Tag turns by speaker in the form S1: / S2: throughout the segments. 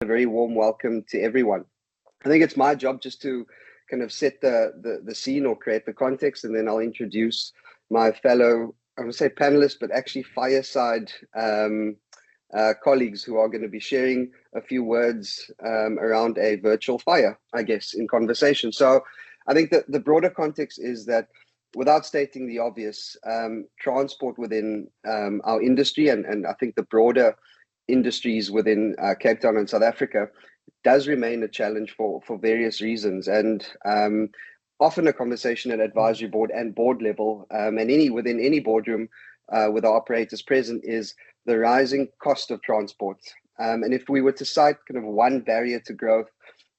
S1: A very warm welcome to everyone. I think it's my job just to kind of set the scene or create the context, and then I'll introduce my fellow, I would say panelists, but actually fireside colleagues who are going to be sharing a few words around a virtual fire, I guess, in conversation. So I think that the broader context is that without stating the obvious, transport within our industry and I think the broader industries within Cape Town and South Africa does remain a challenge for various reasons. And often a conversation at advisory board and board level and within any boardroom with our operators present is the rising cost of transport. And if we were to cite kind of one barrier to growth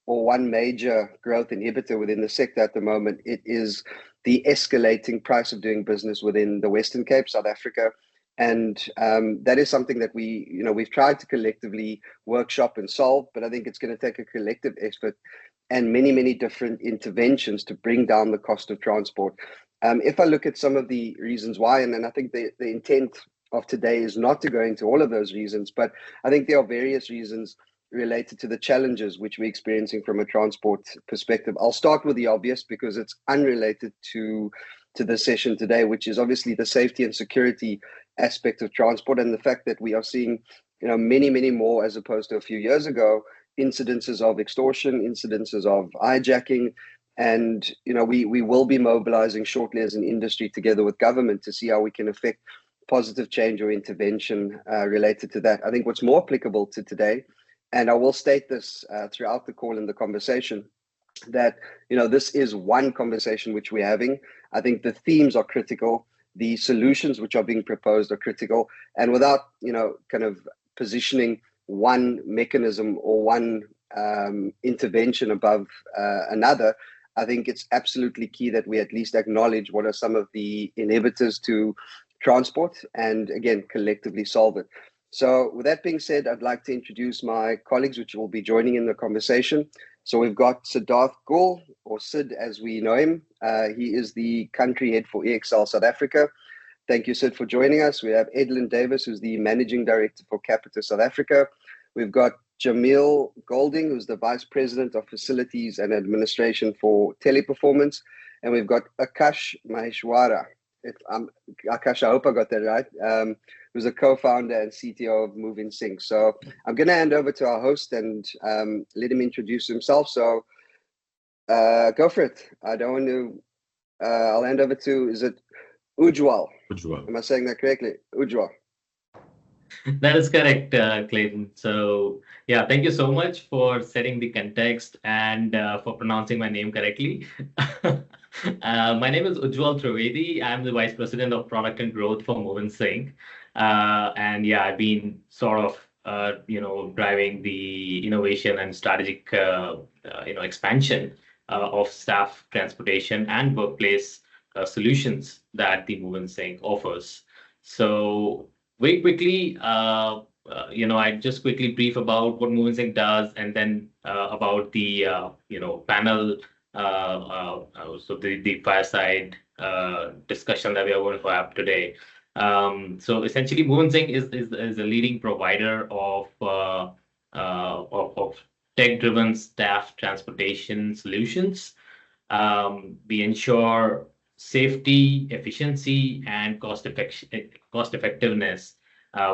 S1: or one major growth inhibitor within the sector at the moment, it is the escalating price of doing business within the Western Cape, South Africa. And that is something that we've tried to collectively workshop and solve, but I think it's going to take a collective effort and many, many different interventions to bring down the cost of transport. If I look at some of the reasons why, and then I think the intent of today is not to go into all of those reasons, but I think there are various reasons related to the challenges which we're experiencing from a transport perspective. I'll start with the obvious because it's unrelated to the session today, which is obviously the safety and security aspect of transport and the fact that we are seeing, many, many more as opposed to a few years ago, incidences of extortion, incidences of hijacking. And, we will be mobilizing shortly as an industry together with government to see how we can affect positive change or intervention related to that. I think what's more applicable to today, and I will state this throughout the call and the conversation, that this is one conversation which we're having. I think the themes are critical, the solutions which are being proposed are critical, and without kind of positioning one mechanism or one intervention above another, I think it's absolutely key that we at least acknowledge what are some of the inhibitors to transport and again collectively solve it. So with that being said, I'd like to introduce my colleagues which will be joining in the conversation. So we've got Siddharth Goel, or Sid as we know him. He is the country head for EXL South Africa. Thank you, Sid, for joining us. We have Edlin Davis, who's the managing director for Capita South Africa. We've got Jamil Golding, who's the vice president of facilities and administration for Teleperformance. And we've got Akash Maheshwara. Akash, I hope I got that right. Who's a co-founder and CTO of MoveInSync. So I'm going to hand over to our host and let him introduce himself. So go for it. I don't want to. I'll hand over to. Is it Ujwal?
S2: Ujwal.
S1: Am I saying that correctly? Ujwal.
S3: That is correct, Clayton. So yeah, thank you so much for setting the context and for pronouncing my name correctly. My name is Ujwal Trivedi. I'm the Vice President of Product and Growth for MoveInSync. And yeah, I've been sort of, driving the innovation and strategic, expansion of staff transportation and workplace solutions that the MoveInSync offers. So very quickly, I just quickly brief about what MoveInSync does, and then about the panel, so the fireside discussion that we are going to have today. So essentially, MoveInSync is a leading provider of tech-driven staff transportation solutions. We ensure safety, efficiency, and cost effectiveness,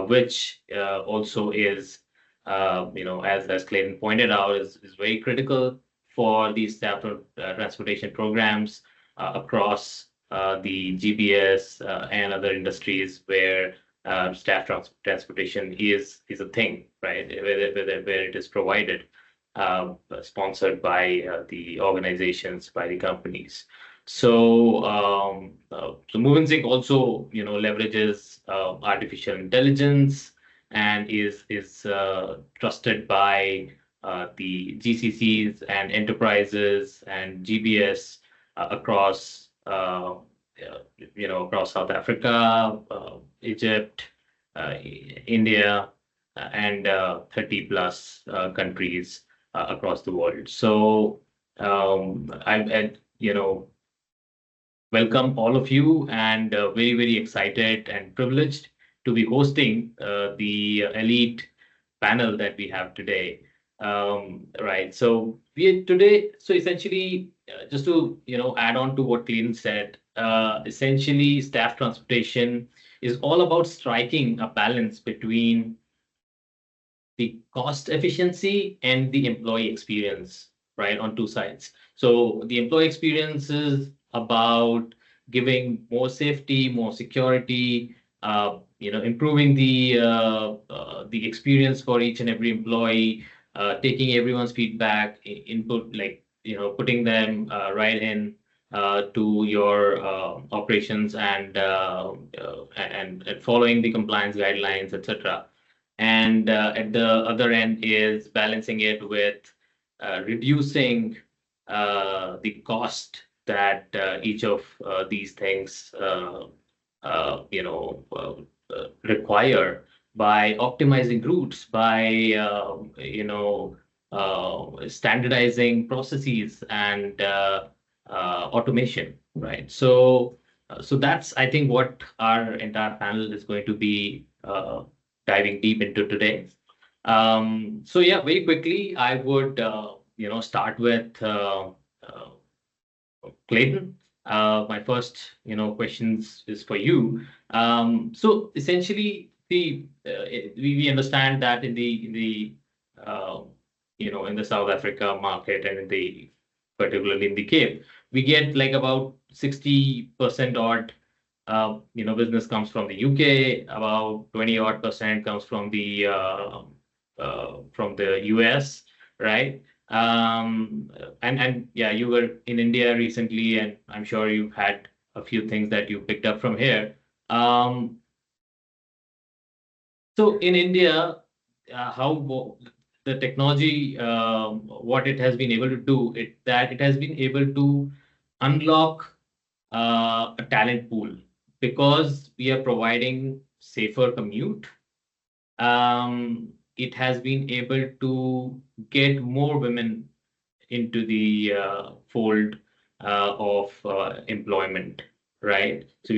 S3: which also is, as Clayton pointed out, is very critical for these staff transportation programs across the GBS and other industries where staff transportation is a thing, right? Where it is provided, sponsored by the organizations, by the companies. So, MoveInSync also, leverages artificial intelligence and is trusted by the GCCs and enterprises and GBS across, across South Africa, Egypt, India, and 30 plus countries across the world. So, welcome all of you, and very, very excited and privileged to be hosting the elite panel that we have today. Right. So we today, so essentially, just to add on to what Clayton said, essentially, staff transportation is all about striking a balance between the cost efficiency and the employee experience, right, on two sides. So the employee experience is about giving more safety, more security, improving the experience for each and every employee, taking everyone's feedback, input, like putting them right in to your operations and following the compliance guidelines, etc. And at the other end is balancing it with reducing the cost that each of these things require by optimizing routes, by standardizing processes and automation, right? So that's, I think, what our entire panel is going to be diving deep into today. So yeah, very quickly, I would start with Clayton. My first questions is for you. So essentially, we understand that in the uh, in the South Africa market and in the particularly in the Cape, we get like about 60% odd business comes from the UK, about 20 odd percent comes from the US, right? And yeah, you were in India recently, and I'm sure you've had a few things that you picked up from here. Um, so in India, the technology, what it has been able to do, it has been able to unlock a talent pool because we are providing safer commute. It has been able to get more women into the fold of employment, right? So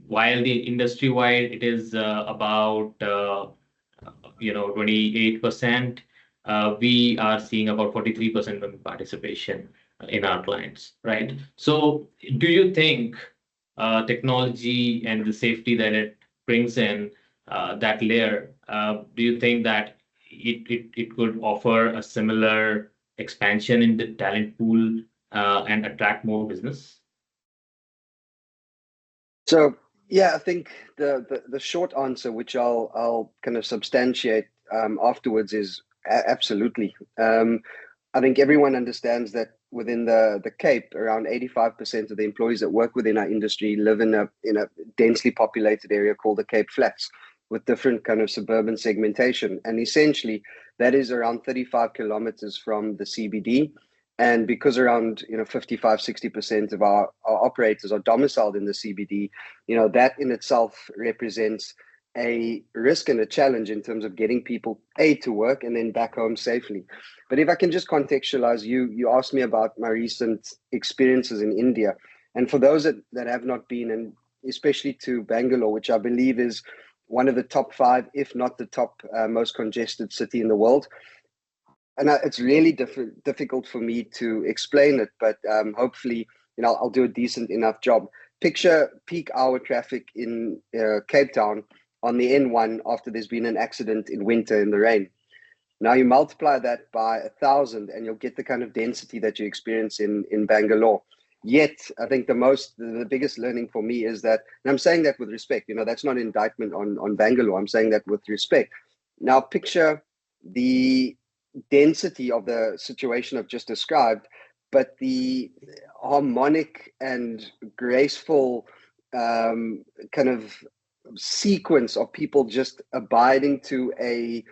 S3: while the industry wide it is about 28%, we are seeing about 43% women participation in our clients, right? So do you think technology and the safety that it brings in, that layer, do you think that it could offer a similar expansion in the talent pool and attract more business?
S1: So yeah, I think the short answer, which I'll kind of substantiate afterwards, is absolutely. I think everyone understands that within the Cape, around 85% of the employees that work within our industry live in a densely populated area called the Cape Flats, with different kind of suburban segmentation, and essentially that is around 35 kilometers from the CBD. And because around 55-60% of our operators are domiciled in the CBD, that in itself represents a risk and a challenge in terms of getting people to work and then back home safely. But if I can just contextualize, you asked me about my recent experiences in India, and for those that have not been, and especially to Bangalore, which I believe is one of the top five, if not the top most congested city in the world. And it's really difficult for me to explain it, but hopefully, I'll do a decent enough job. Picture peak hour traffic in Cape Town on the N1 after there's been an accident in winter in the rain. Now you multiply that by 1,000, and you'll get the kind of density that you experience in Bangalore. Yet, I think the biggest learning for me is that, and I'm saying that with respect. That's not an indictment on Bangalore. I'm saying that with respect. Now, picture the density of the situation I've just described, but the harmonic and graceful kind of sequence of people just abiding to a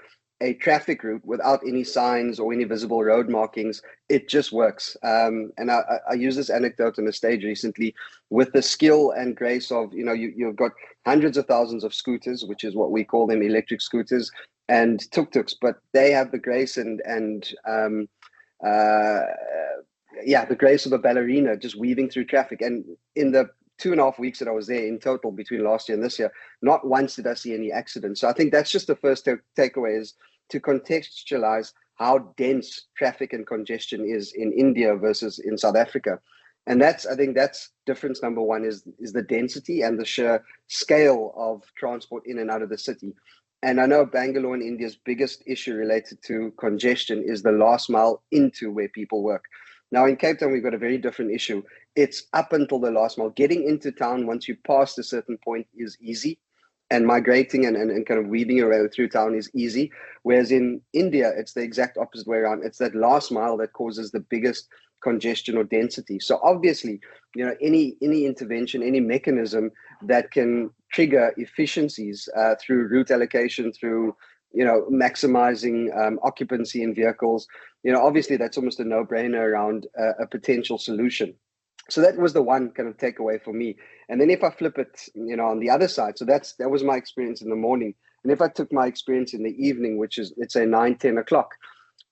S1: traffic route without any signs or any visible road markings. It just works. And I used this anecdote on a stage recently with the skill and grace of, you've got hundreds of thousands of scooters, which is what we call them, electric scooters, and tuk-tuks, but they have the grace and the grace of a ballerina just weaving through traffic. And in the 2.5 weeks that I was there in total between last year and this year, not once did I see any accidents. So I think that's just the first takeaway, is to contextualize how dense traffic and congestion is in India versus in South Africa. And I think that's difference number one is the density and the sheer scale of transport in and out of the city. And I know Bangalore in India's biggest issue related to congestion is the last mile into where people work. Now in Cape Town, we've got a very different issue. It's up until the last mile. Getting into town once you pass a certain point is easy, and migrating and kind of weaving your way through town is easy. Whereas in India, it's the exact opposite way around. It's that last mile that causes the biggest congestion or density. So obviously, any intervention, any mechanism that can trigger efficiencies through route allocation, through maximizing occupancy in vehicles, obviously that's almost a no-brainer around a potential solution. So that was the one kind of takeaway for me. And then if I flip it, on the other side, so that was my experience in the morning. And if I took my experience in the evening, which is, let's say 9-10 o'clock,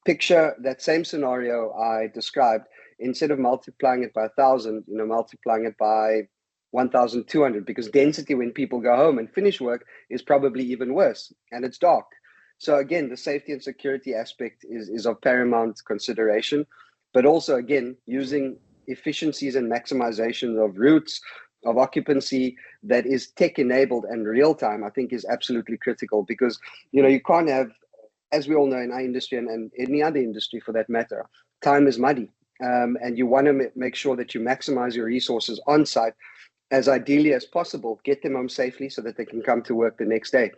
S1: picture that same scenario I described. Instead of multiplying it by 1,000, multiplying it by 1,200, because density when people go home and finish work is probably even worse, and it's dark. So again, the safety and security aspect is of paramount consideration, but also again, using efficiencies and maximization of routes, of occupancy that is tech enabled and real time, I think is absolutely critical, because you can't have, as we all know in our industry and any other industry for that matter, time is money. And you want to make sure that you maximize your resources on site as ideally as possible, get them home safely so that they can come to work the next day.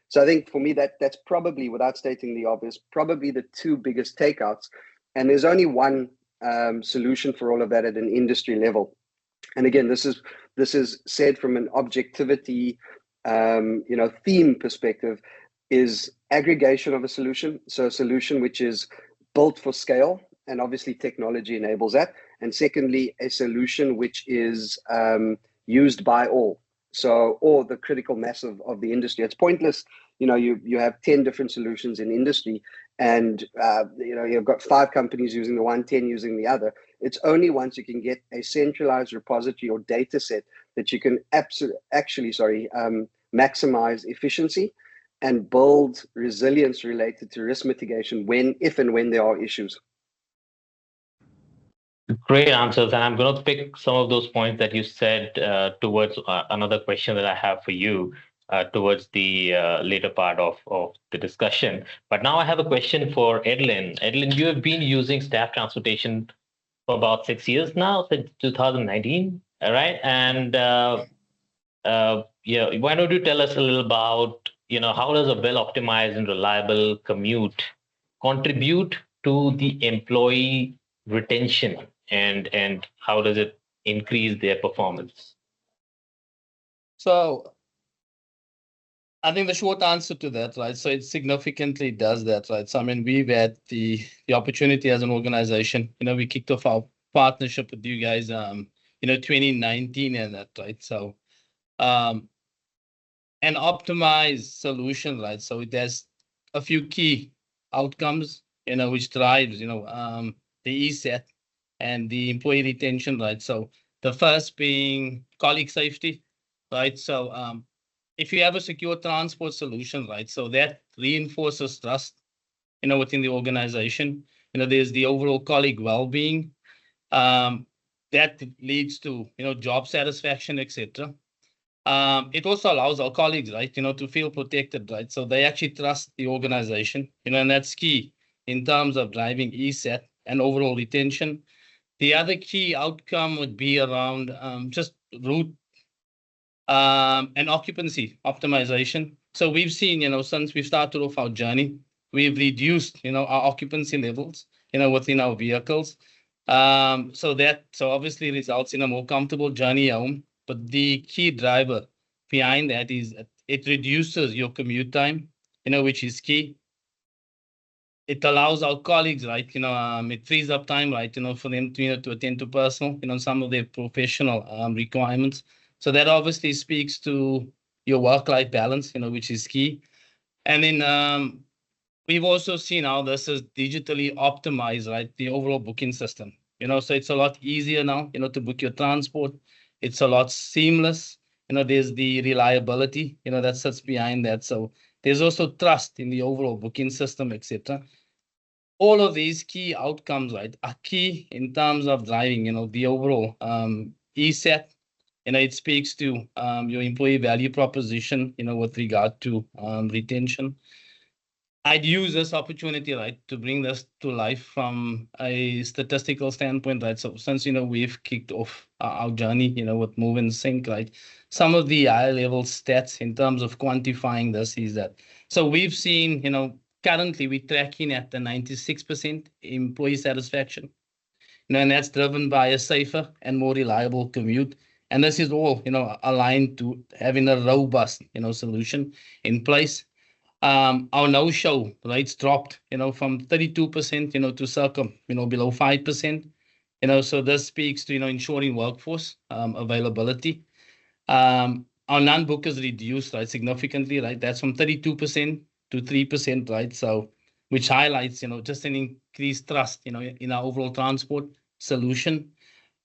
S1: So I think for me, that's probably, without stating the obvious, probably the two biggest takeouts. And there's only one solution for all of that at an industry level. And again, this is said from an objectivity, theme perspective, is aggregation of a solution. So a solution which is built for scale, and obviously technology enables that. And secondly, a solution which is used by all. So, or the critical mass of the industry. It's pointless, you have 10 different solutions in industry, and you've got 5 companies using the one, 10 using the other. It's only once you can get a centralized repository or data set that you can maximize efficiency and build resilience related to risk mitigation if and when there are issues.
S3: Great answers. And I'm going to pick some of those points that you said towards another question that I have for you towards the later part of the discussion. But now I have a question for Edlin. Edlin, you have been using staff transportation for about 6 years now, since 2019, all right? And why don't you tell us a little about, how does a well-optimized and reliable commute contribute to the employee retention, and how does it increase their performance?
S2: So I think the short answer to that, right? So it significantly does that, right? So I mean, we've had the opportunity as an organization. We kicked off our partnership with you guys, 2019 and that, right? So an optimized solution, right? So it has a few key outcomes, which drives, the ESET and the employee retention, right? So the first being colleague safety, right? So if you have a secure transport solution, right? So that reinforces trust, within the organization. There's the overall colleague well-being. That leads to, job satisfaction, etc. It also allows our colleagues, right, to feel protected, right? So they actually trust the organization, and that's key in terms of driving ESET and overall retention. The other key outcome would be around just route and occupancy optimization. So we've seen, since we started off our journey, we've reduced, our occupancy levels, within our vehicles. So obviously results in a more comfortable journey home. But the key driver behind that is it reduces your commute time, which is key. It allows our colleagues, right, it frees up time, right, for them to attend to personal, some of their professional requirements. So that obviously speaks to your work-life balance, which is key. And then we've also seen how this is digitally optimized, right, the overall booking system. So it's a lot easier now, to book your transport. It's a lot seamless. There's the reliability, that sits behind that. So there's also trust in the overall booking system, etc. all of these key outcomes, right, are key in terms of driving, the overall ESAT. It speaks to your employee value proposition, with regard to retention. I'd use this opportunity, right, to bring this to life from a statistical standpoint, right? So since, we've kicked off our journey, with MoveInSync, right? Some of the high level stats in terms of quantifying this is that, so we've seen, currently we're tracking at the 96% employee satisfaction, and that's driven by a safer and more reliable commute. And this is all, aligned to having a robust, solution in place. Our no-show rates dropped, from 32%, to circa, below 5%. So this speaks to, ensuring workforce availability. Our non-bookers reduced, right, significantly, right? That's from 32% to 3%, right? So which highlights, just an increased trust, in our overall transport solution.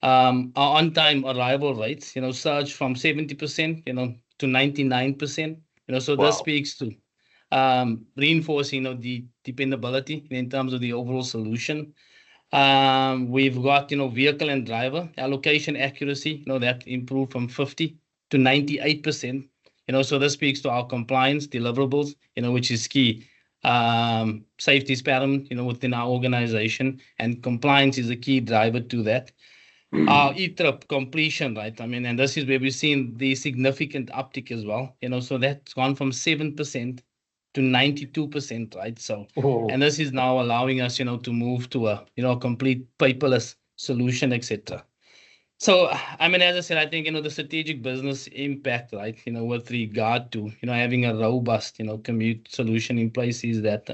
S2: Our on-time arrival rates, surged from 70%, to 99%. So this
S3: Wow.
S2: speaks to reinforcing, the dependability in terms of the overall solution. We've got, vehicle and driver allocation accuracy, that improved from 50 to 98%. So this speaks to our compliance deliverables, which is key. Safety is paramount, within our organization, and compliance is a key driver to that. Our e-trip completion, right? And this is where we've seen the significant uptick as well. So that's gone from 7% to 92%, right? So,
S3: Oh.
S2: and this is now allowing us, to move to a, complete paperless solution, etc. So, as I said, I think, the strategic business impact, right, with regard to, having a robust, commute solution in place is that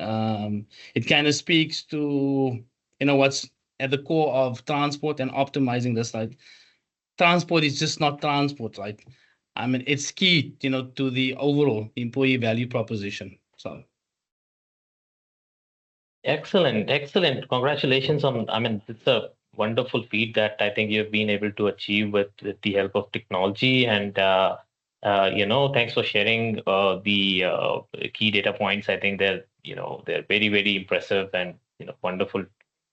S2: it kind of speaks to, what's at the core of transport and optimizing this, right? Transport is just not transport, right? It's key, to the overall employee value proposition. So.
S3: Excellent, excellent. Congratulations on, it's a wonderful feat that I think you've been able to achieve with the help of technology. And, thanks for sharing the key data points. I think they're very, very impressive and, wonderful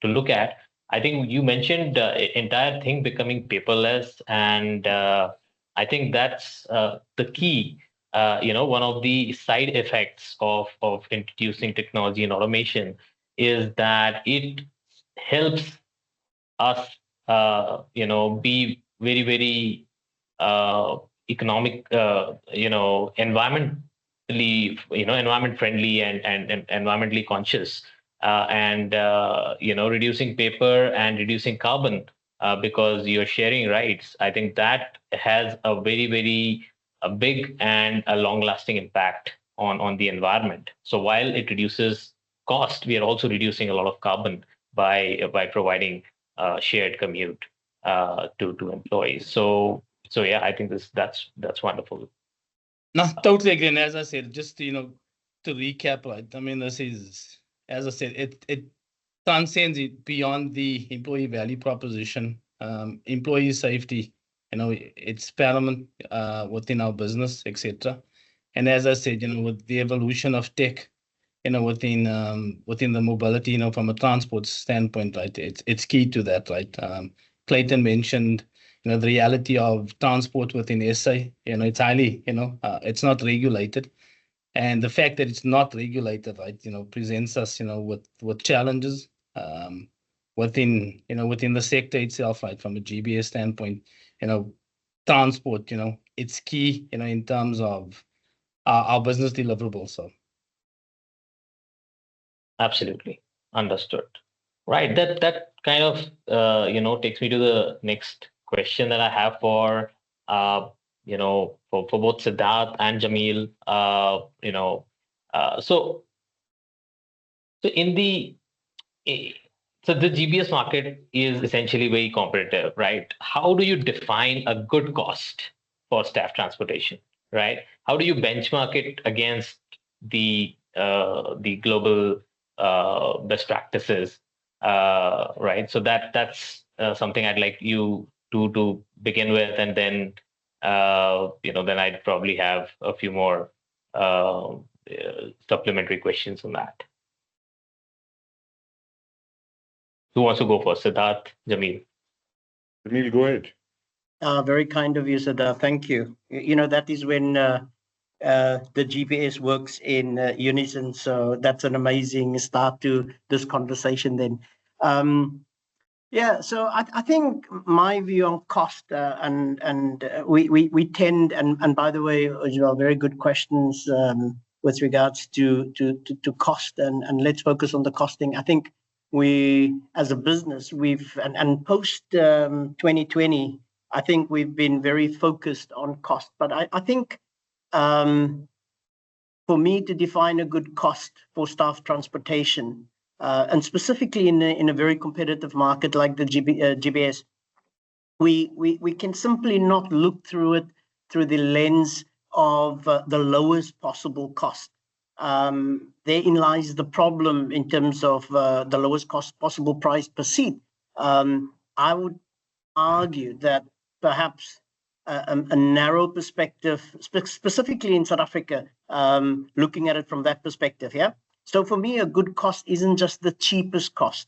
S3: to look at. I think you mentioned entire thing becoming paperless, and I think that's the key. One of the side effects of introducing technology and automation is that it helps us, be very, very economic, environment friendly and environmentally conscious, and reducing paper and reducing carbon because you're sharing rights. I think that has a very, very a big and a long-lasting impact on the environment. So while it reduces cost, we are also reducing a lot of carbon by providing shared commute to employees. So yeah, I think that's wonderful.
S2: No, totally agree. And as I said, just to recap, right? This is, as I said, it transcends it beyond the employee value proposition. Employee safety, it's paramount within our business, etc. And as I said, with the evolution of tech, within the mobility, from a transport standpoint, right? It's key to that, right? Clayton mentioned, the reality of transport within SA. It's highly, it's not regulated, and the fact that it's not regulated, right, presents us, with challenges within the sector itself, right? From a GBS standpoint, transport, it's key, in terms of our business deliverables. So.
S3: Absolutely. Understood. Right. That kind of takes me to the next question that I have for for both Siddharth and Jamil. So in the so the GBS market is essentially very competitive, right? How do you define a good cost for staff transportation, right? How do you benchmark it against the global best practices, right? So that's something I'd like you to begin with, and then then I'd probably have a few more supplementary questions on that. Who wants to go first? Siddharth, Jamil.
S4: Jamil, go ahead.
S5: Very kind of you, Sada. Thank you. That is when the GPS works in unison. So that's an amazing start to this conversation then. So I think my view on cost and we tend, and by the way, very good questions with regards to cost and let's focus on the costing. I think we, as a business, and post 2020, I think we've been very focused on cost. But I think for me to define a good cost for staff transportation, and specifically in a very competitive market like the GBS, we can simply not look through it through the lens of the lowest possible cost. Therein lies the problem in terms of the lowest cost possible price per seat. I would argue that perhaps a narrow perspective, specifically in South Africa, looking at it from that perspective, yeah? So for me, a good cost isn't just the cheapest cost,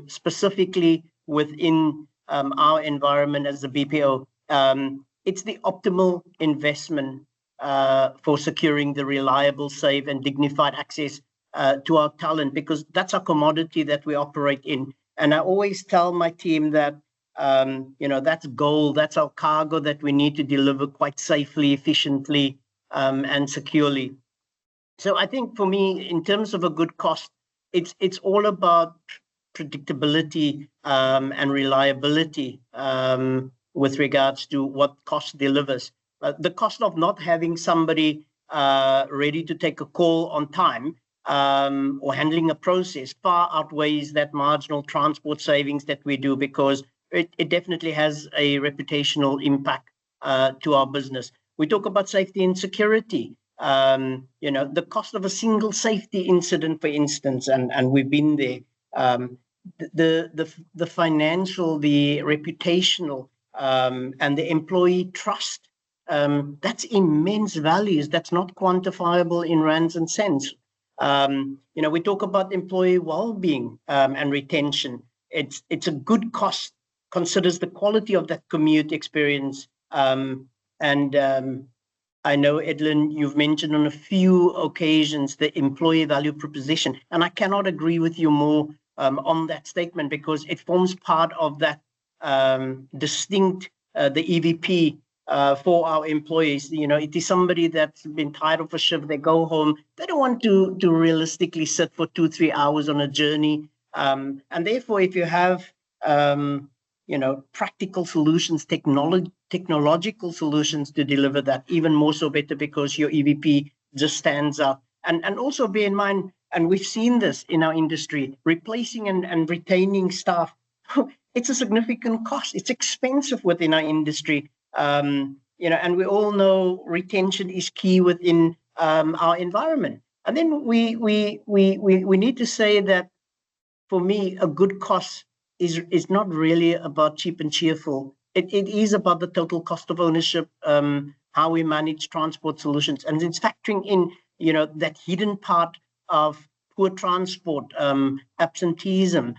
S5: specifically within our environment as the BPO. It's the optimal investment for securing the reliable, safe, and dignified access to our talent, because that's a commodity that we operate in. And I always tell my team that, that's gold, that's our cargo that we need to deliver quite safely, efficiently, and securely. So I think for me, in terms of a good cost, it's all about predictability and reliability with regards to what cost delivers. The cost of not having somebody ready to take a call on time or handling a process far outweighs that marginal transport savings that we do, because it definitely has a reputational impact to our business. We talk about safety and security. The cost of a single safety incident, for instance, and we've been there. The financial, the reputational, and the employee trust. That's immense values. That's not quantifiable in rands and cents. We talk about employee well-being and retention. It's a good cost, considers the quality of that commute experience. I know, Edlin, you've mentioned on a few occasions the employee value proposition, and I cannot agree with you more on that statement, because it forms part of that distinct, the EVP for our employees. It is somebody that's been tired of a shift, they go home, they don't want to realistically sit for 2-3 hours on a journey. And therefore, if you have practical solutions, technological solutions to deliver that, even more so better, because your EVP just stands out. And also bear in mind, and we've seen this in our industry, replacing and retaining staff, it's a significant cost. It's expensive within our industry. And we all know retention is key within our environment. And then we need to say that, for me, a good cost is not really about cheap and cheerful. It is about the total cost of ownership, how we manage transport solutions, and it's factoring in, that hidden part of poor transport, absenteeism,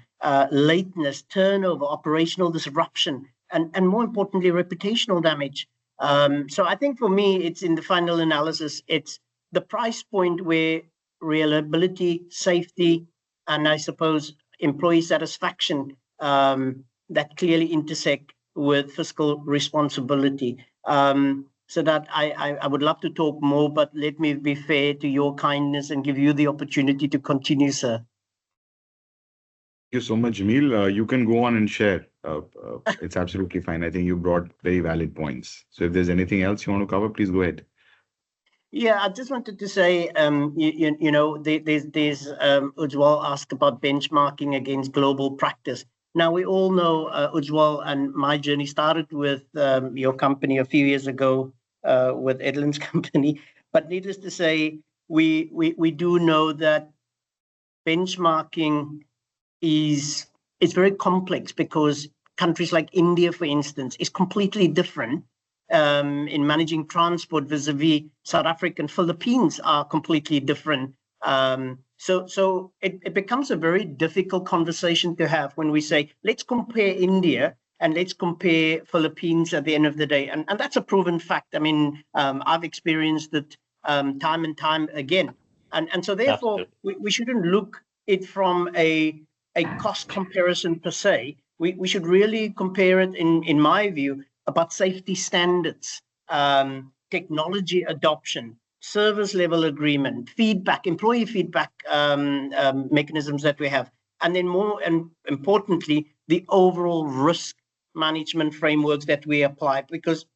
S5: lateness, turnover, operational disruption, and more importantly, reputational damage. So I think for me, it's in the final analysis, it's the price point where reliability, safety, and I suppose employee satisfaction that clearly intersect with fiscal responsibility. So that I would love to talk more, but let me be fair to your kindness and give you the opportunity to continue, sir.
S4: Thank you so much, Jamil. You can go on and share. It's absolutely fine. I think you brought very valid points. So if there's anything else you want to cover, please go ahead.
S5: Yeah, I just wanted to say, there's Ujwal asked about benchmarking against global practice. Now, we all know, Ujwal, and my journey started with your company a few years ago with Edlin's company. But needless to say, we do know that benchmarking is very complex, because countries like India, for instance, is completely different in managing transport vis-a-vis South Africa and Philippines are completely different. So it becomes a very difficult conversation to have when we say, let's compare India and let's compare Philippines at the end of the day. And that's a proven fact. I mean, I've experienced it time and time again. And so therefore, we shouldn't look it from a cost comparison per se. We should really compare it, in my view, about safety standards, technology adoption, service level agreement, feedback, employee feedback mechanisms that we have, and then more and importantly, the overall risk management frameworks that we apply, because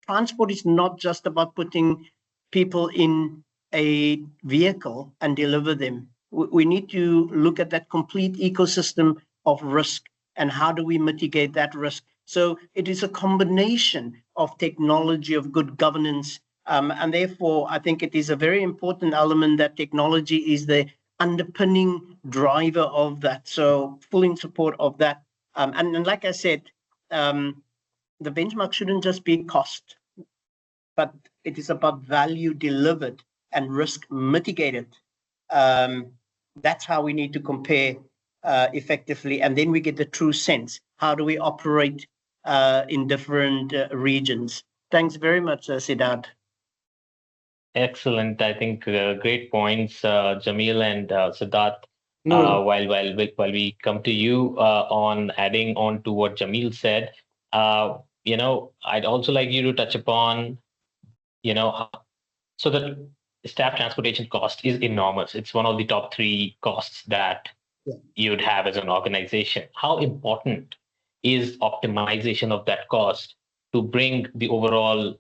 S5: transport is not just about putting people in a vehicle and deliver them. We need to look at that complete ecosystem of risk and how do we mitigate that risk. So it is a combination of technology, of good governance, and therefore I think it is a very important element that technology is the underpinning driver of that. So full in support of that. And like I said, the benchmark shouldn't just be cost, but it is about value delivered and risk mitigated. That's how we need to compare effectively. And then we get the true sense. How do we operate in different regions? Thanks very much, Siddharth.
S3: Excellent. I think great points, Jamil and Siddharth.
S2: No,
S3: While we come to you on adding on to what Jamil said, I'd also like you to touch upon, so the staff transportation cost is enormous. It's one of the top 3 costs that you'd have as an organization. How important is optimization of that cost to bring the overall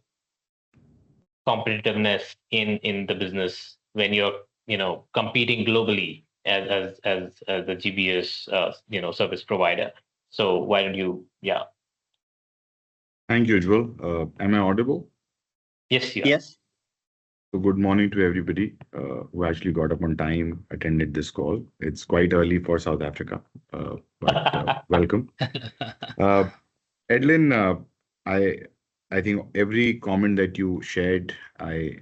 S3: competitiveness in the business when you're competing globally as the GBS service provider? So why don't you? Yeah.
S4: Thank you, Ujjwal. Am I audible?
S3: Yes, you are.
S5: Yes.
S4: So good morning to everybody who actually got up on time, attended this call. It's quite early for South Africa, but welcome. Edlin, I think every comment that you shared, I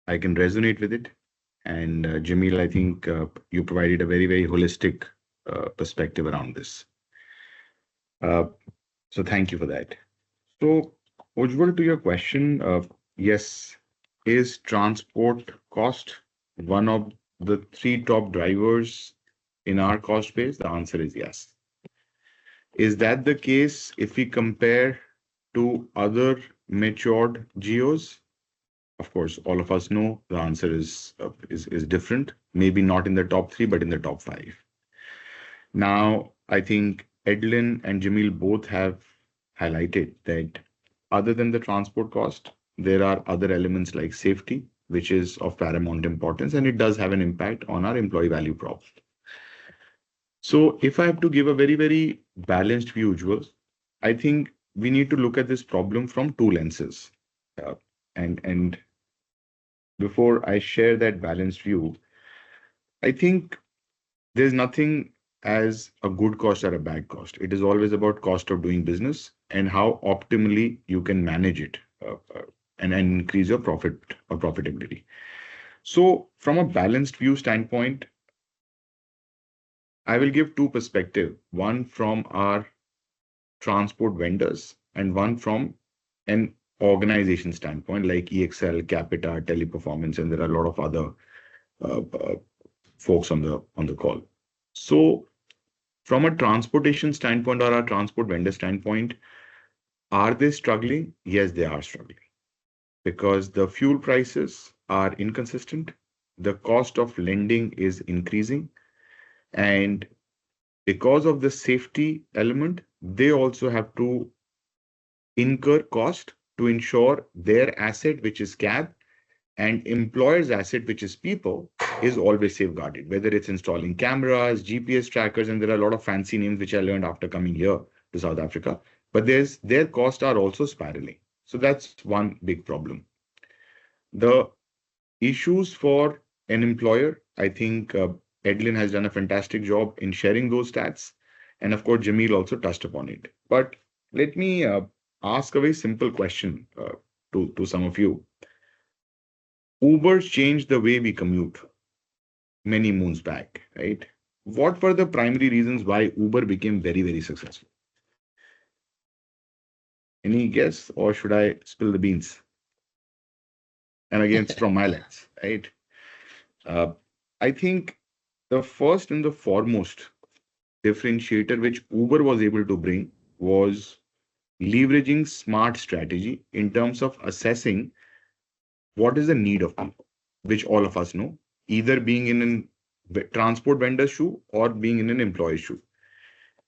S4: can resonate with it. And Jamil, I think you provided a very, very holistic perspective around this. So thank you for that. So, Ujjwal, to your question, yes, is transport cost one of the 3 top drivers in our cost base? The answer is yes. Is that the case if we compare to other matured geos? Of course, all of us know the answer is different. Maybe not in the top 3, but in the top 5. Now, I think Edlin and Jamil both have highlighted that other than the transport cost, there are other elements like safety, which is of paramount importance, and it does have an impact on our employee value prop. So if I have to give a very, very balanced view, Ujjwal, I think we need to look at this problem from 2 lenses. And before I share that balanced view, I think there's nothing as a good cost or a bad cost. It is always about cost of doing business and how optimally you can manage it and increase your profit or profitability. So from a balanced view standpoint, I will give 2 perspectives, one from our transport vendors and one from an organization standpoint like EXL, Capita, Teleperformance, and there are a lot of other folks on the call. So from a transportation standpoint or our transport vendor standpoint, are they struggling? Yes, they are struggling because the fuel prices are inconsistent. The cost of lending is increasing. And because of the safety element, they also have to incur cost to ensure their asset, which is cab, and employer's asset, which is people, is always safeguarded, whether it's installing cameras, GPS trackers, and there are a lot of fancy names which I learned after coming here to South Africa. But their costs are also spiraling. So that's one big problem. The issues for an employer, I think Edlin has done a fantastic job in sharing those stats. And of course, Jamil also touched upon it. But let me ask a very simple question to some of you. Uber's changed the way we commute. many moons back, right? What were the primary reasons why Uber became very, very successful? Any guess, or should I spill the beans? And again, it's from my lens, right? Uh, I think the first and the foremost differentiator which Uber was able to bring was leveraging smart strategy in terms of assessing what is the need of people, which all of us know, either being in a transport vendor's shoe or being in an employee's shoe.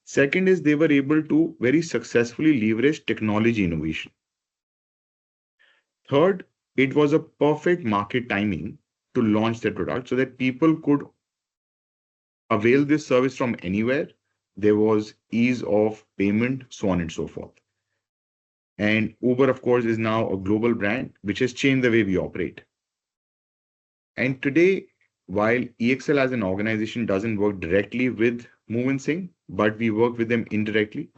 S4: Second is they were able to very successfully leverage technology innovation. Third, it was a perfect market timing to launch their product so that people could avail this service from anywhere. There was ease of payment, so on and so forth. And Uber, of course, is now a global brand, which has changed the way we operate. And today, while EXL as an organization doesn't work directly with MoveInSync, but we work with them indirectly.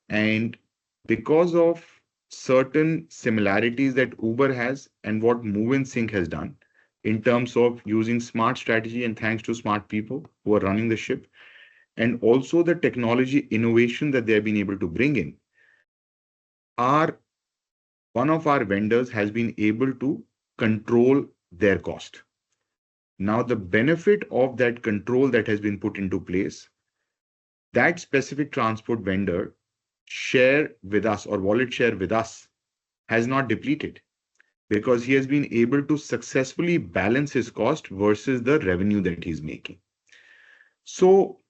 S4: And because of certain similarities that Uber has and what MoveInSync has done in terms of using smart strategy and thanks to smart people who are running the ship, and also the technology innovation that they've been able to bring in, one of our vendors has been able to control their cost. Now, the benefit of that control that has been put into place, that specific transport vendor share with us or wallet share with us has not depleted because he has been able to successfully balance his cost versus the revenue that he's making. So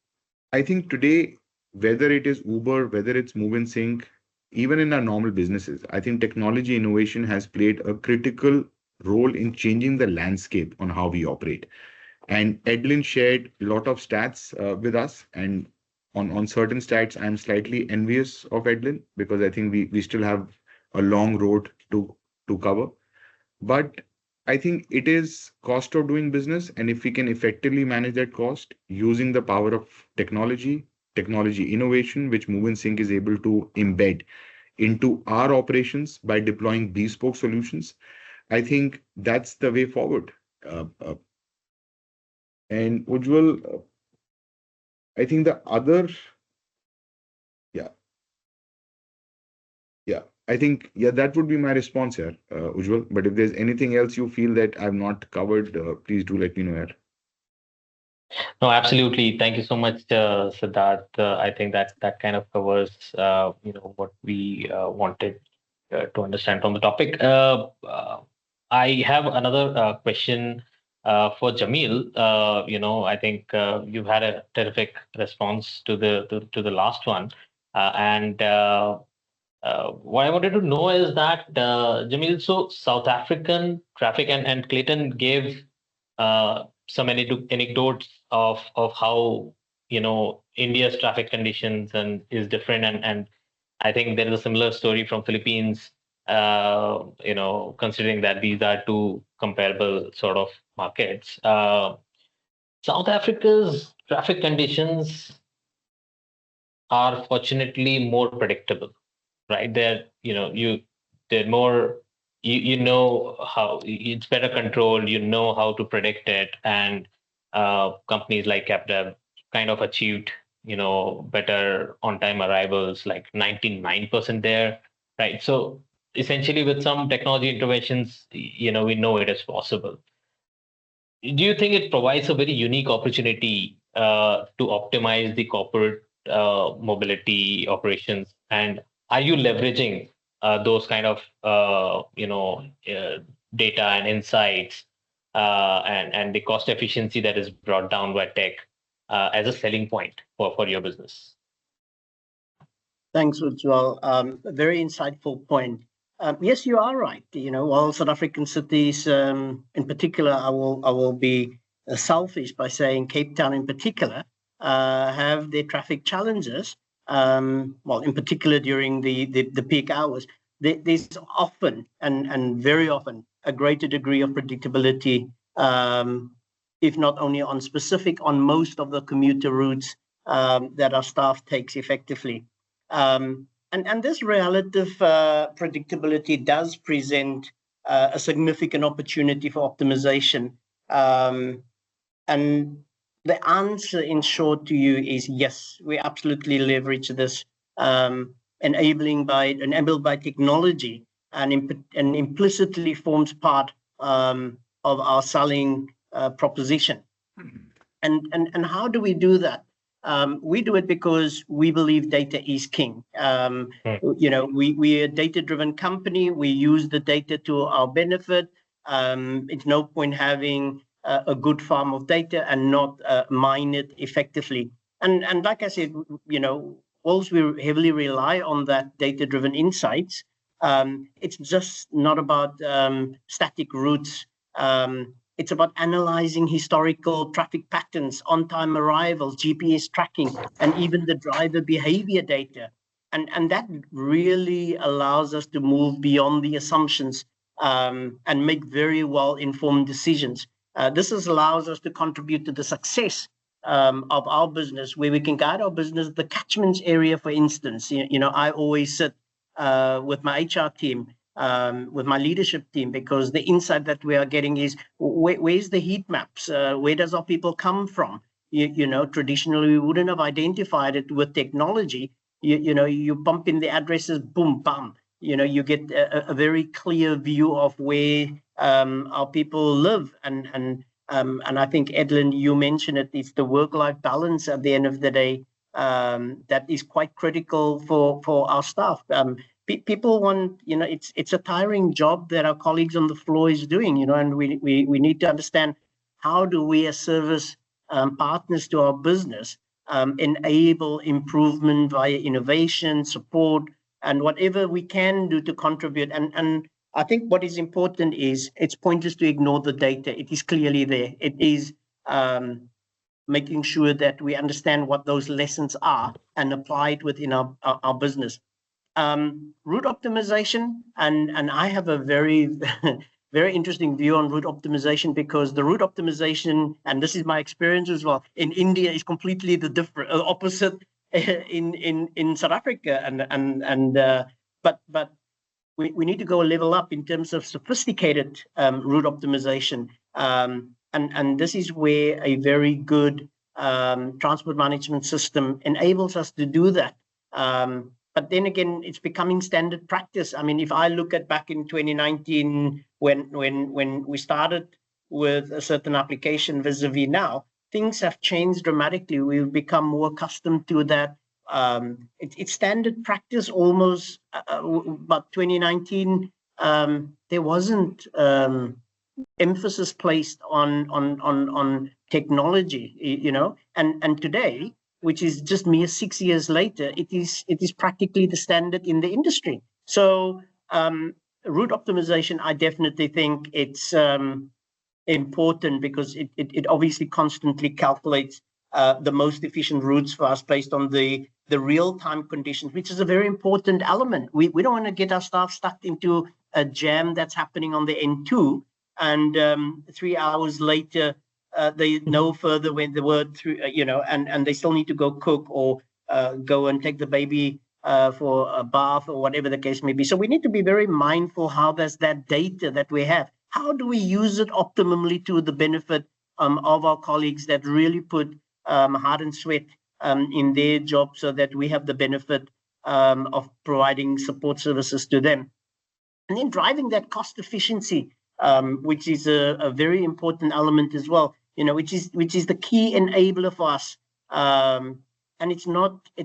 S4: I think today, whether it is Uber, whether it's MoveInSync, even in our normal businesses, I think technology innovation has played a critical role in changing the landscape on how we operate. And Edlin shared a lot of stats with us. And on certain stats, I'm slightly envious of Edlin because I think we still have a long road to cover. But I think it is cost of doing business. And if we can effectively manage that cost using the power of technology innovation, which MoveInSync is able to embed into our operations by deploying bespoke solutions, I think that's the way forward. And Ujjwal, I think the other, I think, that would be my response here, Ujjwal. But if there's anything else you feel that I've not covered, please do let me know here.
S3: No, absolutely. Thank you so much, Siddharth. I think that kind of covers, what we wanted to understand from the topic. I have another question for Jamil. I think you've had a terrific response to the last one, and what I wanted to know is that Jamil, so South African traffic, and Clayton gave some anecdotes of how India's traffic conditions and is different, and I think there is a similar story from Philippines. Considering that these are two comparable sort of markets, South Africa's traffic conditions are fortunately more predictable, right? They're more, how it's better controlled, how to predict it. And companies like Capdev kind of achieved, better on-time arrivals, like 99% there, right? So essentially with some technology interventions, we know it is possible. Do you think it provides a very unique opportunity to optimize the corporate mobility operations? And are you leveraging those kind of data and insights and the cost efficiency that is brought down by tech as a selling point for your business?
S5: Thanks, Ujjwal. A very insightful point. Yes, you are right. While South African cities, in particular, I will be selfish by saying Cape Town, in particular, have their traffic challenges. Well, in particular during the peak hours, there's often and very often a greater degree of predictability, if not only on most of the commuter routes that our staff takes effectively. And this relative predictability does present a significant opportunity for optimization. and the answer in short to you is yes, we absolutely leverage this, enabled by technology, and implicitly forms part of our selling proposition. And how do we do that? We do it because we believe data is king. We're a data-driven company. We use the data to our benefit. It's no point having a good farm of data and not mine it effectively. And like I said, whilst we heavily rely on that data-driven insights, it's just not about static routes. It's about analyzing historical traffic patterns, on-time arrivals, GPS tracking, and even the driver behavior data. And that really allows us to move beyond the assumptions and make very well-informed decisions. This allows us to contribute to the success of our business, where we can guide our business. The catchments area, for instance, I always sit with my HR team, with my leadership team, because the insight that we are getting is where's the heat maps? Where does our people come from? Traditionally, we wouldn't have identified it. With technology. You bump in the addresses, boom, bam. You get a very clear view of where our people live. And I think, Edlin, you mentioned it. It's the work-life balance at the end of the day that is quite critical for our staff. People want, it's a tiring job that our colleagues on the floor is doing, and we need to understand how do we, as service partners to our business, enable improvement via innovation, support, and whatever we can do to contribute. And I think what is important is it's pointless to ignore the data. It is clearly there. It is making sure that we understand what those lessons are and apply it within our business. Route optimization, and I have a very, very interesting view on route optimization, because the route optimization, and this is my experience as well, in India is completely the opposite in South Africa, but we need to go a level up in terms of sophisticated route optimization, and this is where a very good transport management system enables us to do that. But then again, it's becoming standard practice. I mean, if I look at back in 2019, when we started with a certain application vis-a-vis now, things have changed dramatically. We've become more accustomed to that. It's standard practice almost. But 2019, there wasn't emphasis placed on technology, and today, which is just mere 6 years later, it is practically the standard in the industry. So route optimization, I definitely think it's important, because it obviously constantly calculates the most efficient routes for us based on the real-time conditions, which is a very important element. We don't want to get our staff stuck into a jam that's happening on the N2, and 3 hours later, they know further when the word through, and they still need to go cook or go and take the baby for a bath or whatever the case may be. So we need to be very mindful how does that data that we have, how do we use it optimally to the benefit of our colleagues that really put heart and sweat in their job, so that we have the benefit of providing support services to them. And then driving that cost efficiency, which is a very important element as well, which is the key enabler for us. And it's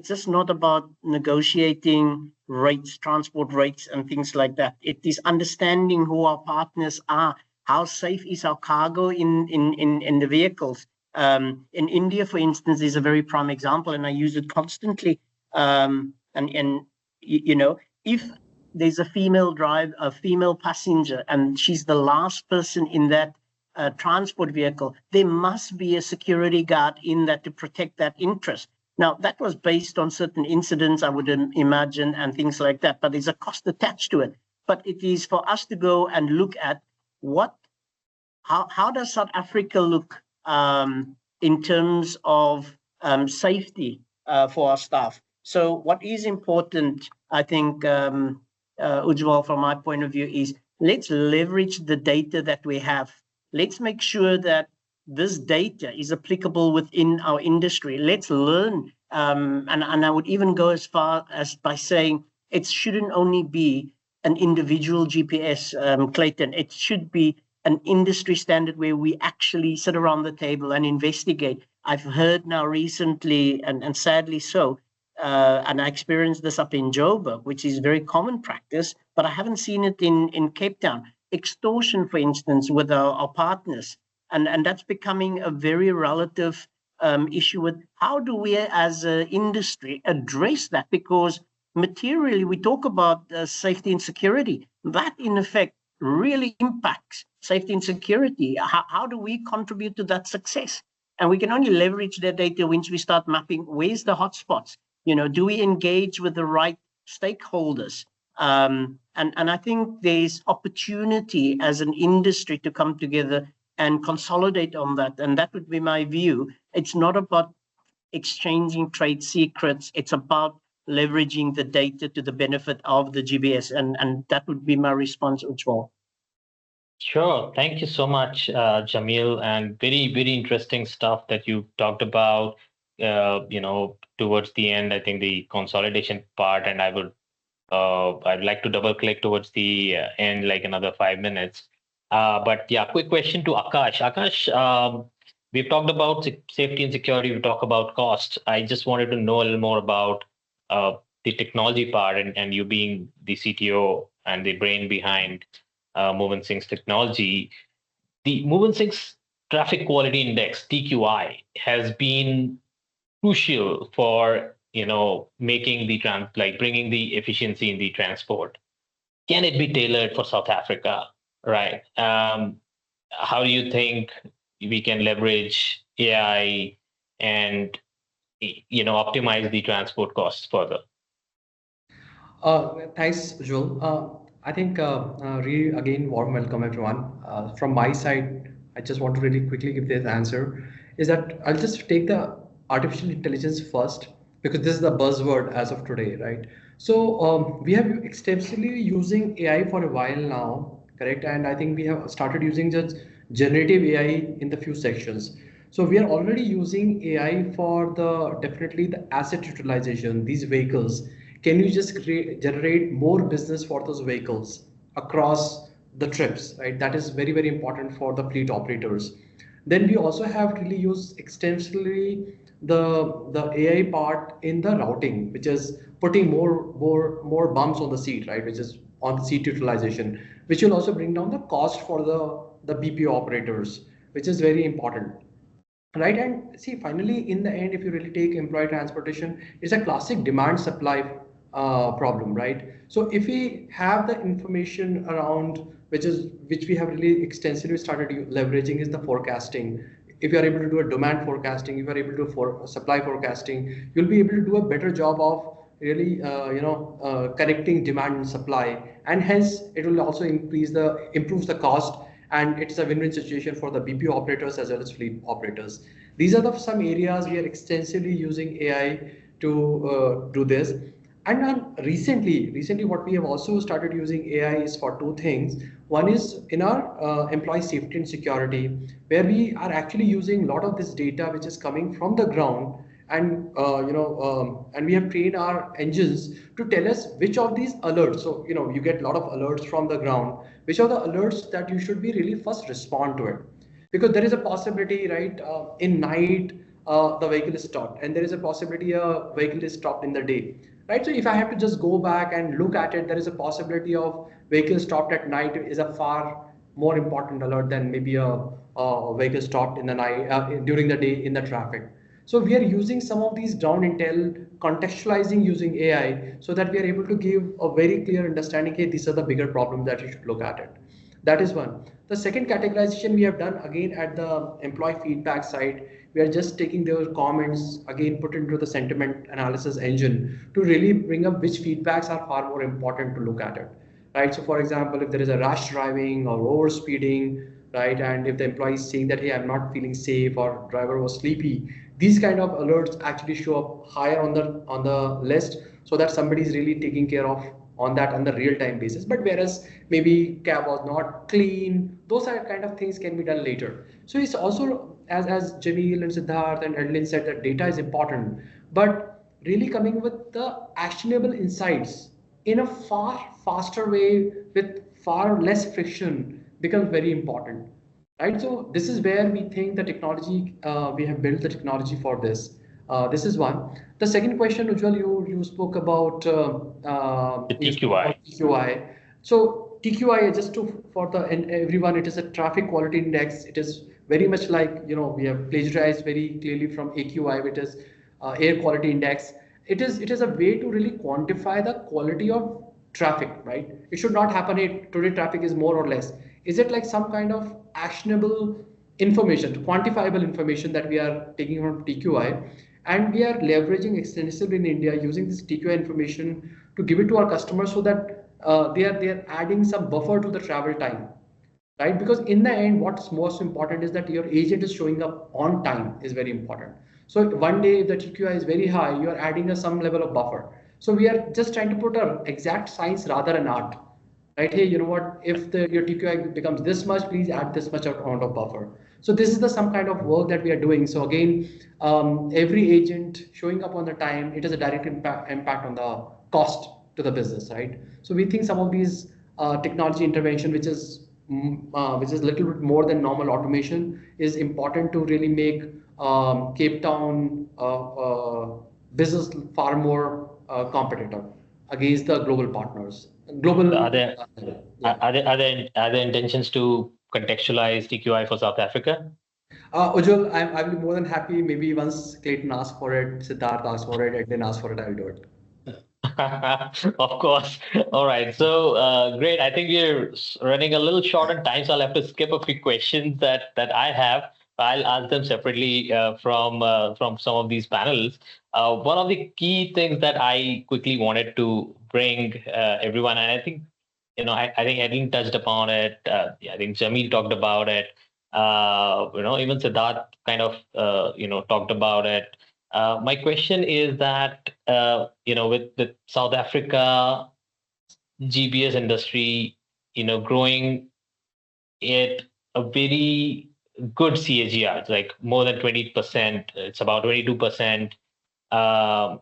S5: just not about negotiating rates, transport rates, and things like that. It is understanding who our partners are. How safe is our cargo in the vehicles? In India, for instance, is a very prime example, and I use it constantly. If there's a female passenger, and she's the last person in that transport vehicle, there must be a security guard in that to protect that interest. Now, that was based on certain incidents, I would imagine, and things like that, but there's a cost attached to it. But it is for us to go and look at how does South Africa look in terms of safety for our staff. So what is important, I think, Ujwal, from my point of view, is let's leverage the data that we have. Let's make sure that this data is applicable within our industry. Let's learn. And I would even go as far as by saying it shouldn't only be an individual GPS, Clayton. It should be an industry standard where we actually sit around the table and investigate. I've heard now recently, and sadly so, and I experienced this up in Joburg, which is very common practice, but I haven't seen it in Cape Town. Extortion, for instance, with our partners. And that's becoming a very relative issue with how do we as an industry address that? Because materially, we talk about safety and security. That, in effect, really impacts safety and security. How do we contribute to that success? And we can only leverage that data once we start mapping where's the hotspots. Do we engage with the right stakeholders? And I think there's opportunity as an industry to come together and consolidate on that. And that would be my view. It's not about exchanging trade secrets. It's about leveraging the data to the benefit of the GBS. And that would be my response as well.
S3: Sure. Thank you so much, Jamil, and very, very interesting stuff that you talked about, towards the end, I think the consolidation part, and I'd like to double click towards the end, like another 5 minutes. But yeah, quick question to Akash. Akash, we've talked about safety and security. We talk about cost. I just wanted to know a little more about the technology part, and you being the CTO and the brain behind MoveInSync's technology. The MoveInSync's Traffic Quality Index (TQI) has been crucial for making bringing the efficiency in the transport. Can it be tailored for South Africa? Right. How do you think we can leverage AI and optimize the transport costs further?
S6: Thanks, Joel. I think really again warm welcome everyone. From my side, I just want to really quickly give this answer. Is that I'll just take the artificial intelligence first because this is the buzzword as of today, right? So we have extensively using AI for a while now, correct? And I think we have started using just generative AI in the few sections. So we are already using AI for definitely the asset utilization, these vehicles. Can you just generate more business for those vehicles across the trips, right? That is very, very important for the fleet operators. Then we also have really used extensively the AI part in the routing, which is putting more bumps on the seat, right? Which is on the seat utilization, which will also bring down the cost for the BPO operators, which is very important. Right, and see, finally, in the end, if you really take employee transportation, it's a classic demand supply problem, right? So if we have the information around which we have really extensively started leveraging is the forecasting. If you are able to do a demand forecasting, if you are able to do supply forecasting, you'll be able to do a better job of really connecting demand and supply, and hence it will also improves the cost. And it's a win-win situation for the BPO operators as well as fleet operators. These are some areas we are extensively using AI to do this. And then recently, what we have also started using AI is for two things. One is in our employee safety and security, where we are actually using a lot of this data which is coming from the ground, and and we have trained our engines to tell us which of these alerts. So you get a lot of alerts from the ground. Which are the alerts that you should be really first respond to it, because there is a possibility, right? In night, the vehicle is stopped, and there is a possibility a vehicle is stopped in the day, right? So if I have to just go back and look at it, there is a possibility of vehicle stopped at night is a far more important alert than maybe a vehicle stopped in the night during the day in the traffic. So we are using some of these ground intel, contextualizing using AI, so that we are able to give a very clear understanding, hey, these are the bigger problems that you should look at it. That is one. The second categorization we have done again at the employee feedback side, we are just taking their comments, again put into the sentiment analysis engine to really bring up which feedbacks are far more important to look at it, right? So for example, if there is a rash driving or over speeding, right? And if the employee is saying that, hey, I'm not feeling safe, or driver was sleepy, these kind of alerts actually show up higher on the list, so that somebody is really taking care of on that on the real-time basis. But whereas maybe cab was not clean, those are kind of things can be done later. So it's also, as Jamil and Siddharth and Edlin said, that data is important, but really coming with the actionable insights in a far faster way with far less friction becomes very important, right? So this is where we think the technology, we have built the technology for this. This is one. The second question, Ujjwal, you spoke about
S3: The TQI.
S6: TQI. So TQI, just to for the and everyone, it is a traffic quality index. It is very much like, we have plagiarized very clearly from AQI, which is air quality index. It is a way to really quantify the quality of traffic, right? It should not happen. Today traffic is more or less. Is it like some kind of actionable information, quantifiable information that we are taking from TQI, and we are leveraging extensively in India using this TQI information to give it to our customers so that they are adding some buffer to the travel time, right? Because in the end, what's most important is that your agent is showing up on time is very important. So one day if the TQI is very high, you are adding some level of buffer. So we are just trying to put an exact science rather than art, right? Hey, you know what? If your TQI becomes this much, please add this much amount of buffer. So this is the some kind of work that we are doing. So again, every agent showing up on the time, it has a direct impact on the cost to the business, right? So we think some of these technology intervention, which is a little bit more than normal automation, is important to really make Cape Town business far more competitive against the global partners. Global.
S3: Are there intentions to contextualize TQI for South Africa?
S6: Ujjwal, I'll be more than happy. Maybe once Clayton asks for it, Siddharth asks for it, Edwin asks for it, I'll do it.
S3: Of course. All right. So great. I think we're running a little short on time, so I'll have to skip a few questions that I have. I'll ask them separately from some of these panels. One of the key things that I quickly wanted to bring everyone, and I think I think Edwin touched upon it. I think Jamil talked about it. Even Siddharth kind of talked about it. My question is that with the South Africa GBS industry, growing at a very good CAGR, it's like more than 20%. It's about 22%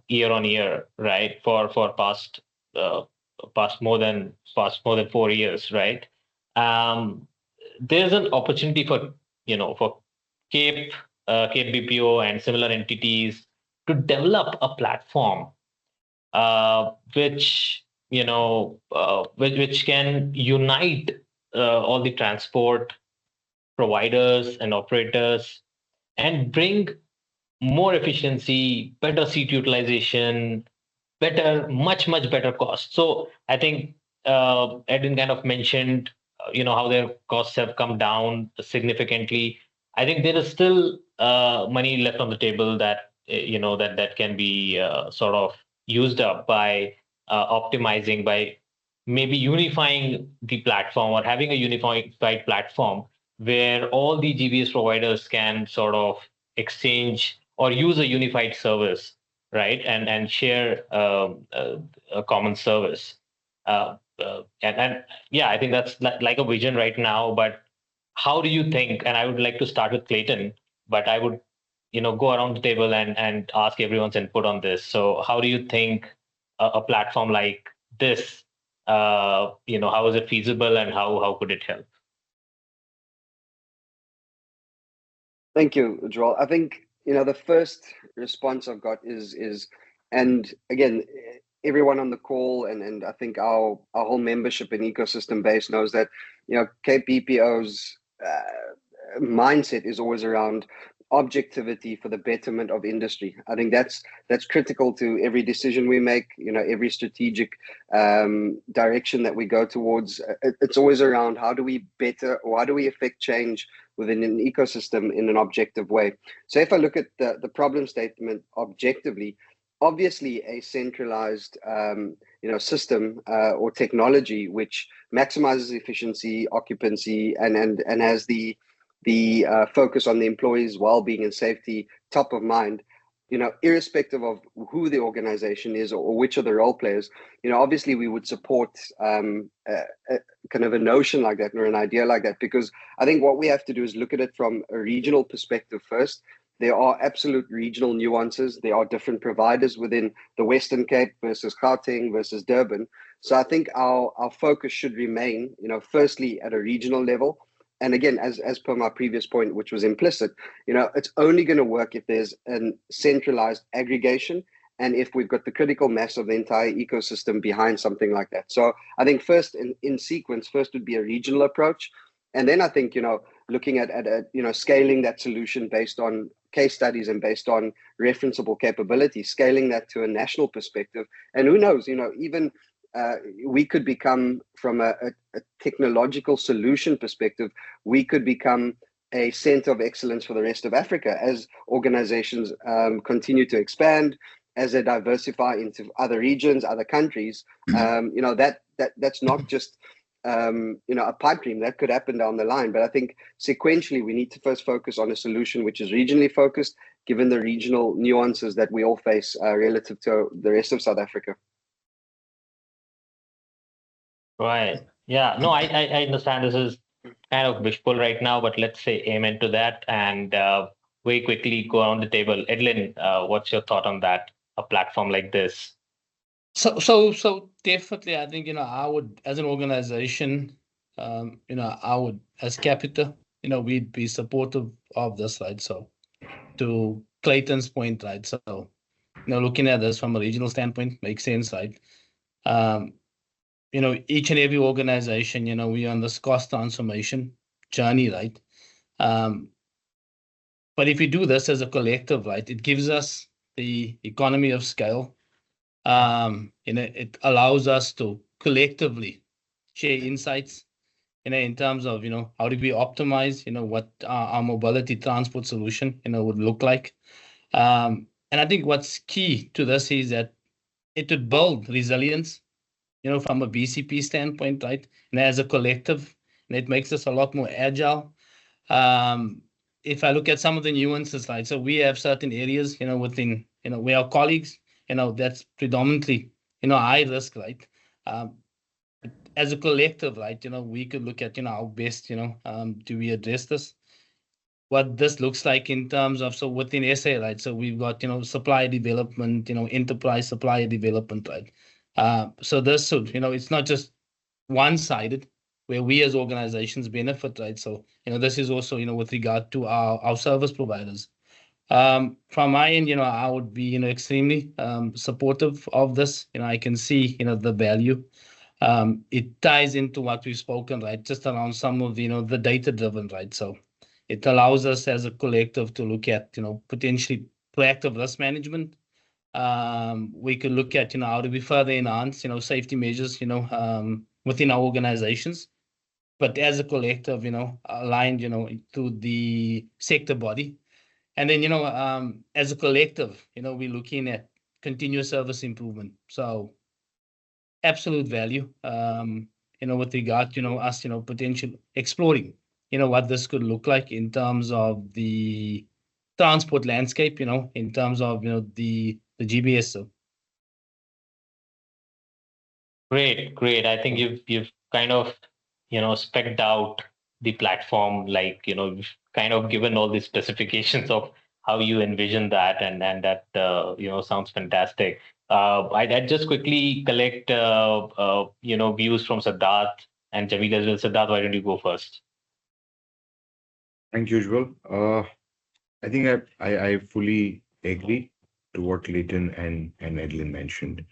S3: year on year, right? For past more than 4 years, right? There's an opportunity for Cape BPO and similar entities to develop a platform which can unite all the transport providers and operators and bring more efficiency, better seat utilization, much better cost. So I think Edwin kind of mentioned how their costs have come down significantly. I think there is still money left on the table that that can be sort of used up by optimizing, by maybe unifying the platform or having a unified platform where all the GBS providers can sort of exchange or use a unified service, right, and share a common service. And yeah, I think that's like a vision right now. But how do you think? And I would like to start with Clayton, but I would go around the table and ask everyone's input on this. So how do you think a platform like this, how is it feasible and how could it help?
S1: Thank you, Joel. I think the first response I've got is, and again, everyone on the call and I think our whole membership and ecosystem base knows that Cape BPO's mindset is always around objectivity for the betterment of industry. I think that's critical to every decision we make, every strategic direction that we go towards. It's always around how do we better or how do we affect change within an ecosystem in an objective way. So if I look at the problem statement objectively, obviously a centralized system or technology which maximizes efficiency, occupancy, and has the focus on the employees' well-being and safety top of mind irrespective of who the organization is or which are the role players, obviously we would support kind of a notion like that or an idea like that, because I think what we have to do is look at it from a regional perspective first. There are absolute regional nuances. There are different providers within the Western Cape versus Gauteng versus Durban. So I think our focus should remain, firstly at a regional level. And again, as per my previous point, which was implicit, it's only going to work if there's a centralized aggregation and if we've got the critical mass of the entire ecosystem behind something like that. So I think first in sequence, first would be a regional approach. And then I think, looking at scaling that solution based on case studies and based on referenceable capability, scaling that to a national perspective. And who knows, even we could become, from a technological solution perspective, we could become a center of excellence for the rest of Africa as organizations continue to expand, as they diversify into other regions, other countries. That's not just a pipe dream. That could happen down the line. But I think sequentially, we need to first focus on a solution which is regionally focused, given the regional nuances that we all face relative to the rest of South Africa.
S3: Right. Yeah. No, I understand this is kind of wishful right now, but let's say amen to that and very quickly go on the table. Edlin, what's your thought on that? A platform like this?
S2: So definitely, I think, I would, as an organization, I would, as Capita, we'd be supportive of this, right? So to Clayton's point, right? So, looking at this from a regional standpoint makes sense, right? Each and every organization, we're on this cost transformation journey, right? But if we do this as a collective, right, it gives us the economy of scale. It allows us to collectively share insights, in terms of, how do we optimize, what our mobility transport solution, would look like. And I think what's key to this is that it would build resilience, from a BCP standpoint, right? And as a collective, and it makes us a lot more agile. If I look at some of the nuances, right? So we have certain areas, within, where our colleagues, that's predominantly, high risk, right? As a collective, right, we could look at, how best, do we address this? What this looks like in terms of, so within SA, right? So we've got, supply development, enterprise supplier development, right? So this should, it's not just one-sided where we as organizations benefit, right? So, this is also, with regard to our service providers. From my end, I would be, extremely supportive of this. I can see, the value. It ties into what we've spoken, right? Just around some of the, the data-driven, right? So it allows us as a collective to look at, potentially proactive risk management. We could look at, how do we further enhance, safety measures, within our organizations, but as a collective, aligned, to the sector body. And then, as a collective, we're looking at continuous service improvement. So absolute value, with regard, us, potential exploring, what this could look like in terms of the transport landscape, in terms of, the GBS. So.
S3: Great. I think you've kind of, specced out the platform, like, you've kind of given all the specifications of how you envision that, and that, sounds fantastic. I'd just quickly collect, views from Siddharth and Jamil as well. Siddharth, why don't you go first?
S4: Thank you, Ujjwal. I think I fully agree to what Clayton and Edlin mentioned.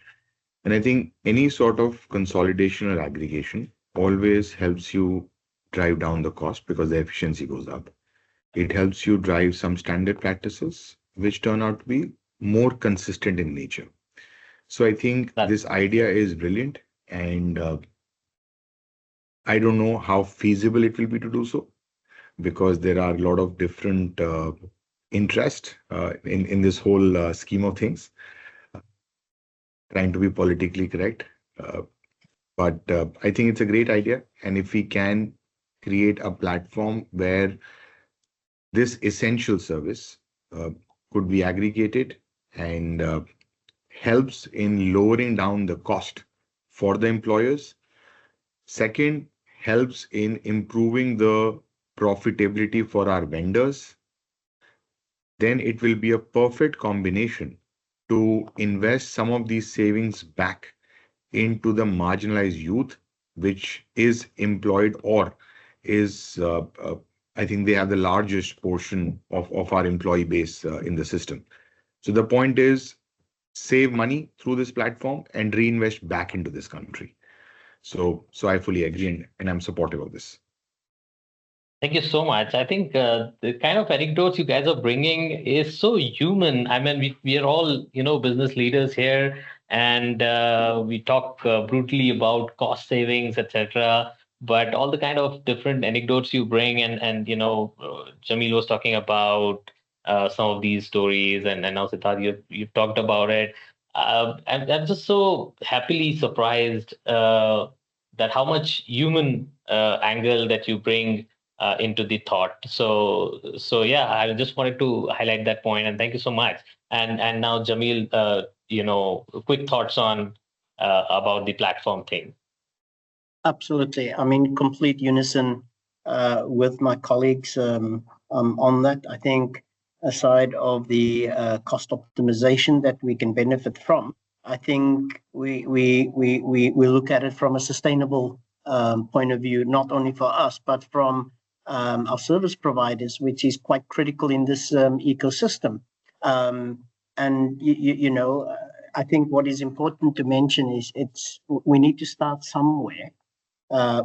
S4: And I think any sort of consolidation or aggregation always helps you drive down the cost because the efficiency goes up. It helps you drive some standard practices, which turn out to be more consistent in nature. So I think this idea is brilliant, and I don't know how feasible it will be to do so, because there are a lot of different interest in this whole scheme of things. Trying to be politically correct, but I think it's a great idea. And if we can create a platform where this essential service could be aggregated and helps in lowering down the cost for the employers. Second, helps in improving the profitability for our vendors. Then it will be a perfect combination to invest some of these savings back into the marginalized youth, which is employed or is, I think they have the largest portion of our employee base in the system. So the point is save money through this platform and reinvest back into this country. So I fully agree and I'm supportive of this.
S3: Thank you so much. I think the kind of anecdotes you guys are bringing is so human. I mean, we are all, business leaders here, and we talk brutally about cost savings, etc. But all the kind of different anecdotes you bring, and Jamil was talking about some of these stories, and now Siddharth, you've talked about it. I'm just so happily surprised that how much human angle that you bring into the thought. So yeah, I just wanted to highlight that point, and thank you so much. And now Jamil, quick thoughts on about the platform thing.
S5: Absolutely. I'm in complete unison with my colleagues on that. I think aside of the cost optimization that we can benefit from, I think we look at it from a sustainable point of view, not only for us, but from our service providers, which is quite critical in this ecosystem. And I think what is important to mention is we need to start somewhere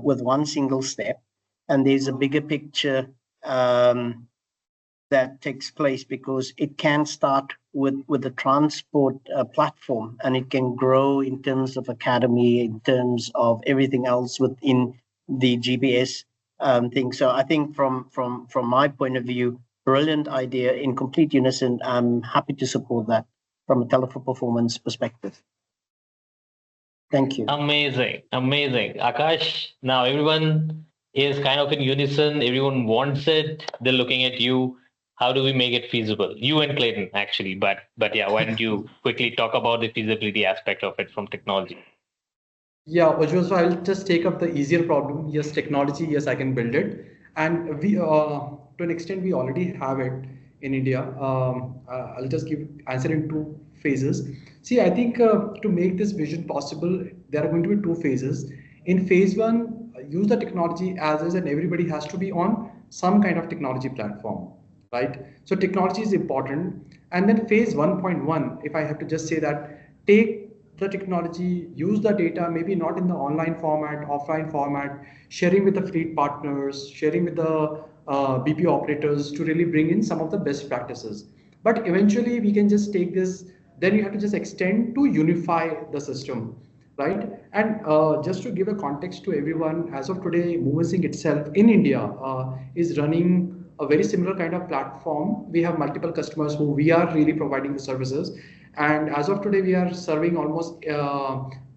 S5: with one single step, and there's a bigger picture that takes place, because it can start with the transport platform, and it can grow in terms of academy, in terms of everything else within the GBS thing. So I think from my point of view, brilliant idea, in complete unison. I'm happy to support that from a tele for performance perspective. Thank you.
S3: Amazing. Akash, now everyone is kind of in unison. Everyone wants it. They're looking at you. How do we make it feasible? You and Clayton, actually. But yeah, why don't you quickly talk about the feasibility aspect of it from technology?
S6: Yeah, Ujjwal, so I'll just take up the easier problem. Yes, technology, yes, I can build it. And we, to an extent, we already have it in India. I'll just answer in two phases. See, I think to make this vision possible, there are going to be two phases. In phase one, use the technology as is, and everybody has to be on some kind of technology platform, right? So technology is important. And then phase 1.1, if I have to just say that, take the technology, use the data, maybe not in the online format, offline format, sharing with the fleet partners, sharing with the BPO operators to really bring in some of the best practices. But eventually we can just take this, then you have to just extend to unify the system, right? And just to give a context to everyone, as of today, MoveInSync itself in India is running a very similar kind of platform. We have multiple customers who we are really providing the services. And as of today, we are serving almost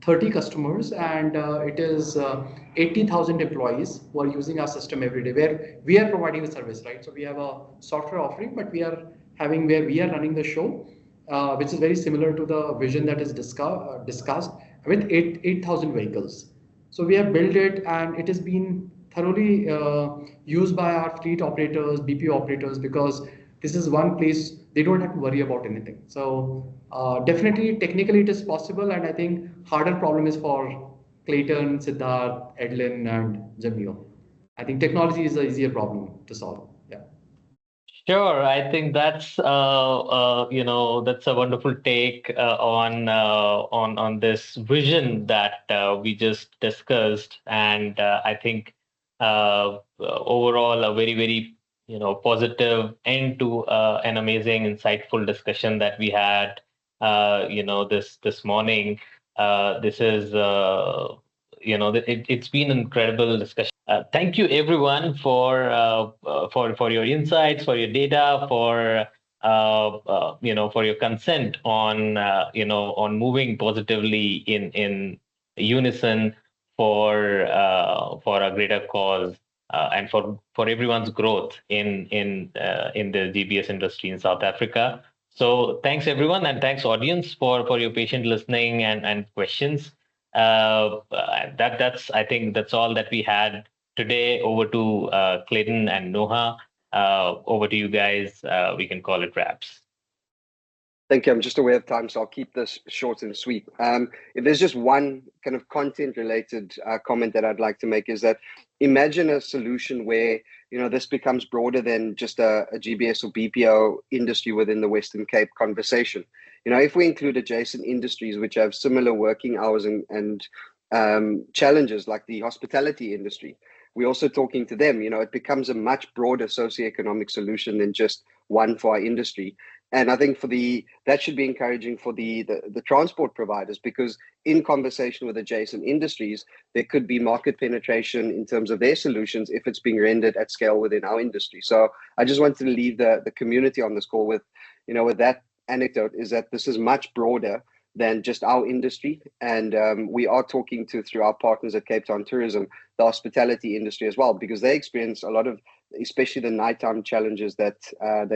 S6: 30 customers, and it is 80,000 employees who are using our system every day, where we are providing the service, right? So we have a software offering, but we are having where we are running the show, which is very similar to the vision that is discussed with 8,000 vehicles. So we have built it, and it has been thoroughly used by our fleet operators, BPO operators, because this is one place they don't have to worry about anything. So definitely, technically, it is possible, and I think harder problem is for Clayton, Siddharth, Edlin, and Jamil. I think technology is the easier problem to solve. Yeah.
S3: Sure, I think that's that's a wonderful take on this vision that we just discussed, and I think overall a very very positive end to an amazing insightful discussion that we had this morning. This is it's been an incredible discussion. Thank you everyone for your insights, for your data, for your consent on moving positively in unison for a greater cause and for everyone's growth in the GBS industry in South Africa. So thanks everyone, and thanks audience for your patient listening and questions. That's I think that's all that we had today. Over to Clayton and Noha. Over to you guys. We can call it wraps.
S1: Thank you. I'm just aware of time, so I'll keep this short and sweet. If there's just one kind of content-related comment that I'd like to make is that imagine a solution where this becomes broader than just a GBS or BPO industry within the Western Cape conversation. If we include adjacent industries which have similar working hours and challenges, like the hospitality industry, we're also talking to them. It becomes a much broader socioeconomic solution than just one for our industry. And I think that should be encouraging for the transport providers, because in conversation with adjacent industries, there could be market penetration in terms of their solutions if it's being rendered at scale within our industry. So I just wanted to leave the community on this call with that anecdote, is that this is much broader than just our industry. And we are talking through our partners at Cape Town Tourism, the hospitality industry as well, because they experience a lot of, especially the nighttime challenges that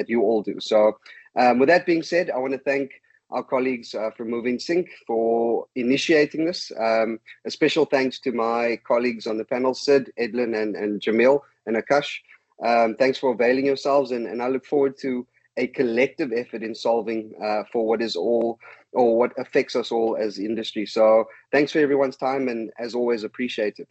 S1: you all do. So with that being said, I want to thank our colleagues from MoveInSync for initiating this. A special thanks to my colleagues on the panel, Sid, Edlin, and Jamil, and Akash. Thanks for availing yourselves, and I look forward to a collective effort in solving for what is all, or what affects us all as industry. So thanks for everyone's time, and as always, appreciated.